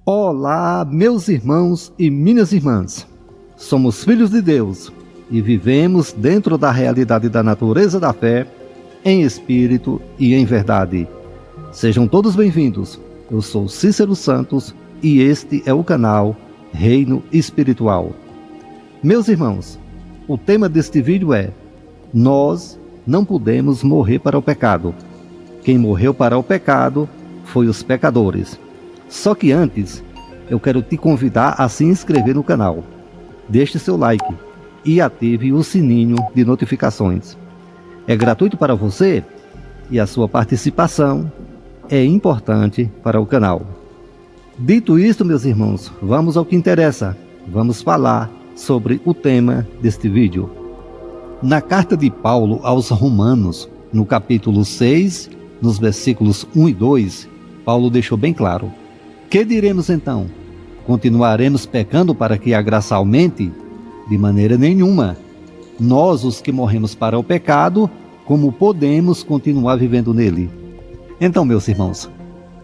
Olá, meus irmãos e minhas irmãs. Somos filhos de Deus e vivemos dentro da realidade da natureza da fé, em espírito e em verdade. Sejam todos bem-vindos. Eu sou Cícero Santos e este é o canal Reino Espiritual. Meus irmãos, o tema deste vídeo é: nós não podemos morrer para o pecado. Quem morreu para o pecado foi os pecadores. Só que antes, eu quero te convidar a se inscrever no canal. Deixe seu like e ative o sininho de notificações. É gratuito para você e a sua participação é importante para o canal. Dito isto, meus irmãos, vamos ao que interessa. Vamos falar sobre o tema deste vídeo. Na carta de Paulo aos Romanos, no capítulo 6, nos versículos 1 e 2, Paulo deixou bem claro: que diremos então? Continuaremos pecando para que a graça aumente? De maneira nenhuma. Nós, os que morremos para o pecado, como podemos continuar vivendo nele? Então, meus irmãos,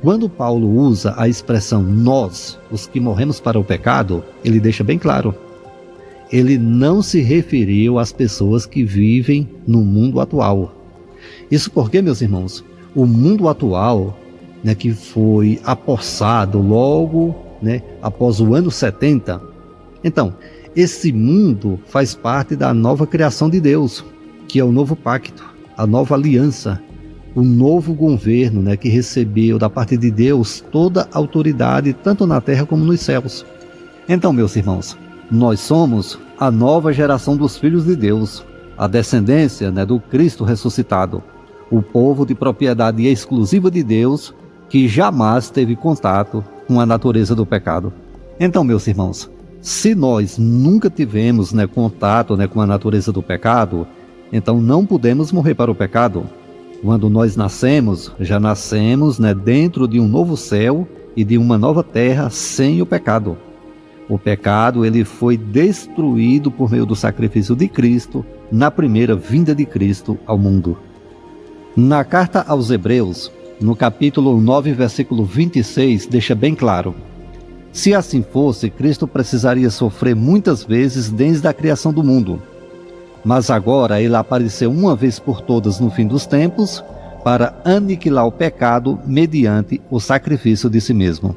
quando Paulo usa a expressão nós, os que morremos para o pecado, ele deixa bem claro. Ele não se referiu às pessoas que vivem no mundo atual. Isso porque, meus irmãos, o mundo atual, que foi apossado logo após o ano 70. Então, esse mundo faz parte da nova criação de Deus, que é o novo pacto, a nova aliança, o novo governo que recebeu da parte de Deus toda a autoridade, tanto na terra como nos céus. Então, meus irmãos, nós somos a nova geração dos filhos de Deus, a descendência do Cristo ressuscitado, o povo de propriedade exclusiva de Deus, que jamais teve contato com a natureza do pecado. Então, meus irmãos, se nós nunca tivemos contato com a natureza do pecado, então não podemos morrer para o pecado. Quando nós nascemos, já nascemos dentro de um novo céu e de uma nova terra sem o pecado. O pecado ele foi destruído por meio do sacrifício de Cristo na primeira vinda de Cristo ao mundo. Na carta aos Hebreus, no capítulo 9, versículo 26, deixa bem claro: se assim fosse, Cristo precisaria sofrer muitas vezes desde a criação do mundo. Mas agora ele apareceu uma vez por todas no fim dos tempos para aniquilar o pecado mediante o sacrifício de si mesmo.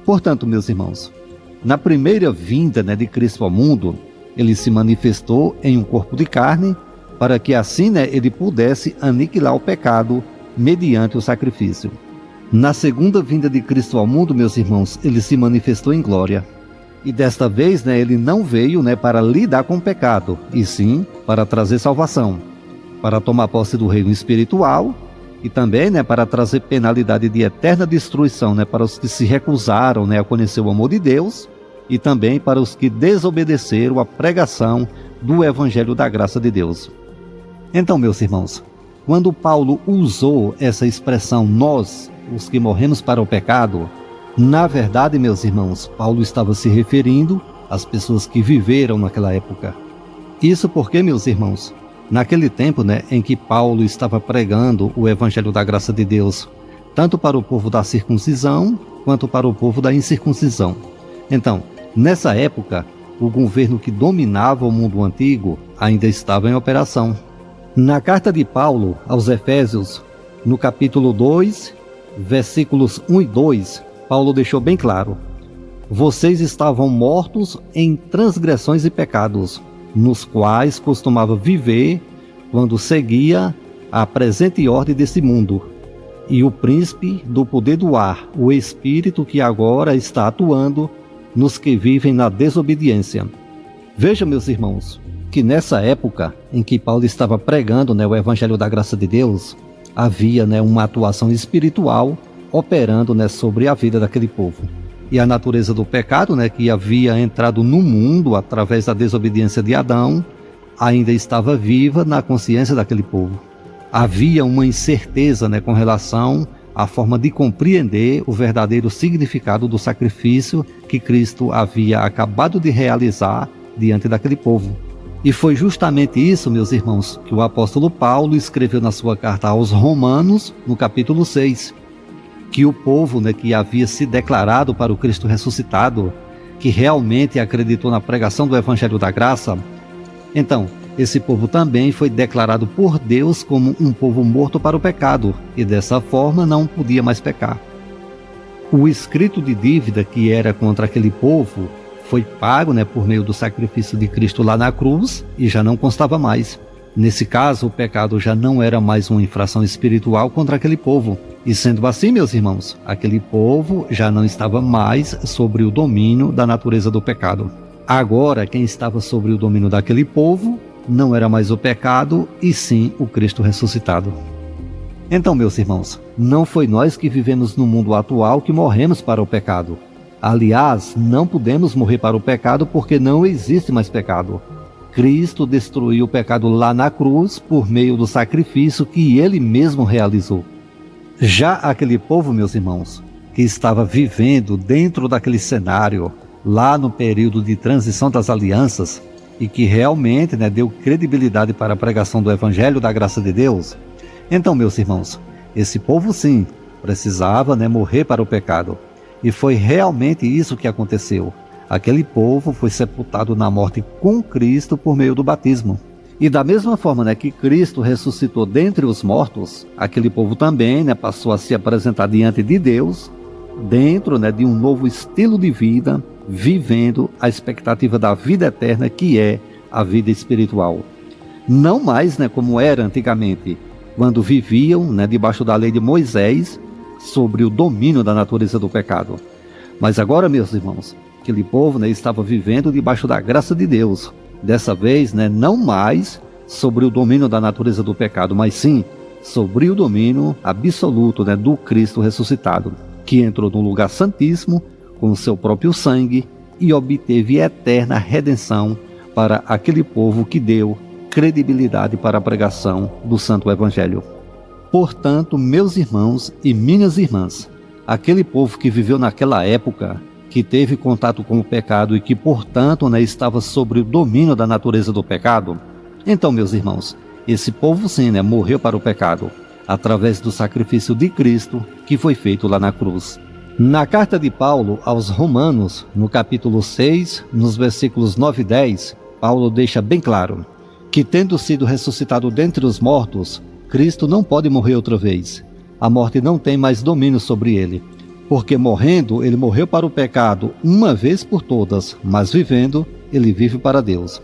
Portanto, meus irmãos, na primeira vinda de Cristo ao mundo, ele se manifestou em um corpo de carne para que assim ele pudesse aniquilar o pecado mediante o sacrifício. Na segunda vinda de Cristo ao mundo, meus irmãos, ele se manifestou em glória. E desta vez, ele não veio para lidar com o pecado, e sim para trazer salvação, para tomar posse do reino espiritual e também para trazer penalidade de eterna destruição para os que se recusaram a conhecer o amor de Deus e também para os que desobedeceram a pregação do Evangelho da graça de Deus. Então, meus irmãos, quando Paulo usou essa expressão nós, os que morremos para o pecado, na verdade, meus irmãos, Paulo estava se referindo às pessoas que viveram naquela época. Isso porque, meus irmãos, naquele tempo em que Paulo estava pregando o Evangelho da graça de Deus, tanto para o povo da circuncisão quanto para o povo da incircuncisão. Então, nessa época, o governo que dominava o mundo antigo ainda estava em operação. Na carta de Paulo aos Efésios, no capítulo 2, versículos 1 e 2, Paulo deixou bem claro: vocês estavam mortos em transgressões e pecados, nos quais costumava viver quando seguia a presente ordem desse mundo, e o príncipe do poder do ar, o espírito que agora está atuando nos que vivem na desobediência. Veja, meus irmãos, que nessa época em que Paulo estava pregando o Evangelho da graça de Deus, havia uma atuação espiritual operando sobre a vida daquele povo. E a natureza do pecado, que havia entrado no mundo através da desobediência de Adão, ainda estava viva na consciência daquele povo. Havia uma incerteza com relação à forma de compreender o verdadeiro significado do sacrifício que Cristo havia acabado de realizar diante daquele povo. E foi justamente isso, meus irmãos, que o apóstolo Paulo escreveu na sua carta aos Romanos, no capítulo 6, que o povo, né, que havia se declarado para o Cristo ressuscitado, que realmente acreditou na pregação do Evangelho da Graça, então, esse povo também foi declarado por Deus como um povo morto para o pecado, e dessa forma não podia mais pecar. O escrito de dívida que era contra aquele povo foi pago, né, por meio do sacrifício de Cristo lá na cruz, e já não constava mais. Nesse caso, o pecado já não era mais uma infração espiritual contra aquele povo. E sendo assim, meus irmãos, aquele povo já não estava mais sobre o domínio da natureza do pecado. Agora, quem estava sobre o domínio daquele povo não era mais o pecado, e sim o Cristo ressuscitado. Então, meus irmãos, não foi nós que vivemos no mundo atual que morremos para o pecado. Aliás, não podemos morrer para o pecado porque não existe mais pecado. Cristo destruiu o pecado lá na cruz por meio do sacrifício que ele mesmo realizou. Já aquele povo, meus irmãos, que estava vivendo dentro daquele cenário, lá no período de transição das alianças, e que realmente, né, deu credibilidade para a pregação do Evangelho da Graça de Deus, então, meus irmãos, esse povo sim, precisava, né, morrer para o pecado. E foi realmente isso que aconteceu. Aquele povo foi sepultado na morte com Cristo por meio do batismo. E da mesma forma, né, que Cristo ressuscitou dentre os mortos, aquele povo também, né, passou a se apresentar diante de Deus, dentro, né, de um novo estilo de vida, vivendo a expectativa da vida eterna, que é a vida espiritual. Não mais, né, como era antigamente, quando viviam, né, debaixo da lei de Moisés, sobre o domínio da natureza do pecado. Mas agora, meus irmãos, aquele povo, né, estava vivendo debaixo da graça de Deus. Dessa vez, né, não mais sobre o domínio da natureza do pecado, mas sim sobre o domínio absoluto, né, do Cristo ressuscitado, que entrou no lugar santíssimo com o seu próprio sangue e obteve eterna redenção para aquele povo que deu credibilidade para a pregação do Santo Evangelho. Portanto, meus irmãos e minhas irmãs, aquele povo que viveu naquela época, que teve contato com o pecado e que, portanto, né, estava sobre o domínio da natureza do pecado, então, meus irmãos, esse povo sim, né, morreu para o pecado, através do sacrifício de Cristo que foi feito lá na cruz. Na carta de Paulo aos Romanos, no capítulo 6, nos versículos 9 e 10, Paulo deixa bem claro que, tendo sido ressuscitado dentre os mortos, Cristo não pode morrer outra vez. A morte não tem mais domínio sobre ele, porque morrendo, ele morreu para o pecado uma vez por todas, mas vivendo, ele vive para Deus.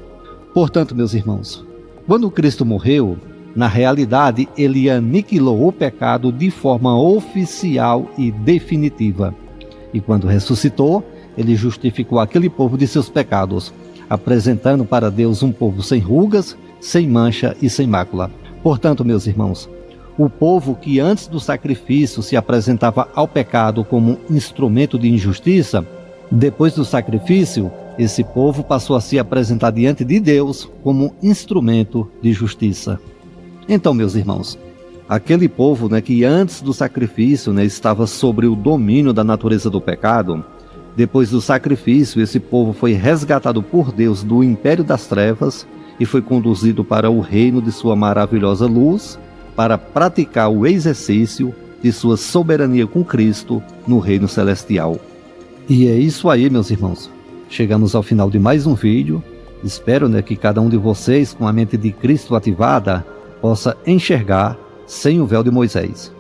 Portanto, meus irmãos, quando Cristo morreu, na realidade, ele aniquilou o pecado de forma oficial e definitiva. E quando ressuscitou, ele justificou aquele povo de seus pecados, apresentando para Deus um povo sem rugas, sem mancha e sem mácula. Portanto, meus irmãos, o povo que antes do sacrifício se apresentava ao pecado como instrumento de injustiça, depois do sacrifício, esse povo passou a se apresentar diante de Deus como instrumento de justiça. Então, meus irmãos, aquele povo, né, que antes do sacrifício, né, estava sobre o domínio da natureza do pecado, depois do sacrifício, esse povo foi resgatado por Deus do império das trevas e foi conduzido para o reino de sua maravilhosa luz, para praticar o exercício de sua soberania com Cristo no reino celestial. E é isso aí, meus irmãos. Chegamos ao final de mais um vídeo. Espero, né, que cada um de vocês, com a mente de Cristo ativada, possa enxergar sem o véu de Moisés.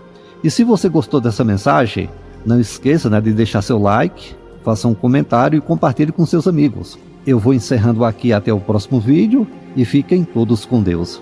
E se você gostou dessa mensagem, não esqueça, né, de deixar seu like, faça um comentário e compartilhe com seus amigos. Eu vou encerrando aqui até o próximo vídeo e fiquem todos com Deus.